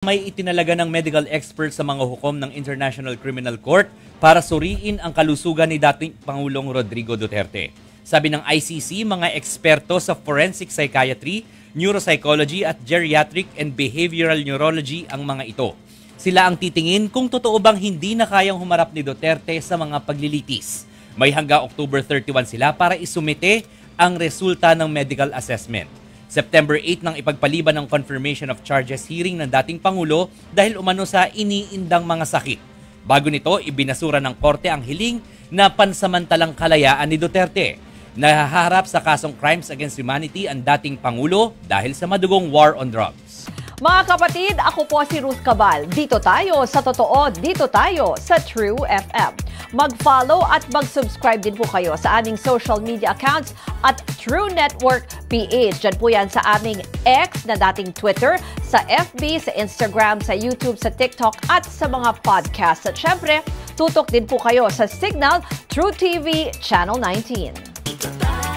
May itinalaga ng medical expert sa mga hukom ng International Criminal Court para suriin ang kalusugan ni dating Pangulong Rodrigo Duterte. Sabi ng ICC, mga eksperto sa forensic psychiatry, neuropsychology at geriatric and behavioral neurology ang mga ito. Sila ang titingin kung totoo bang hindi na kayang humarap ni Duterte sa mga paglilitis. May hanggang October 31 sila para isumite ang resulta ng medical assessment. September 8 nang ipagpaliban ng confirmation of charges hearing ng dating Pangulo dahil umano sa iniindang mga sakit. Bago nito, ibinasura ng korte ang hiling na pansamantalang kalayaan ni Duterte. Nahaharap sa kasong crimes against humanity ang dating Pangulo dahil sa madugong war on drugs. Mga kapatid, ako po si Ruth Cabal. Dito tayo sa totoo, dito tayo sa True FM. Mag-follow at mag-subscribe din po kayo sa aming social media accounts at True Network PH. Diyan po yan sa aming X na dating Twitter, sa FB, sa Instagram, sa YouTube, sa TikTok at sa mga podcasts. At syempre, tutok din po kayo sa Signal True TV Channel 19.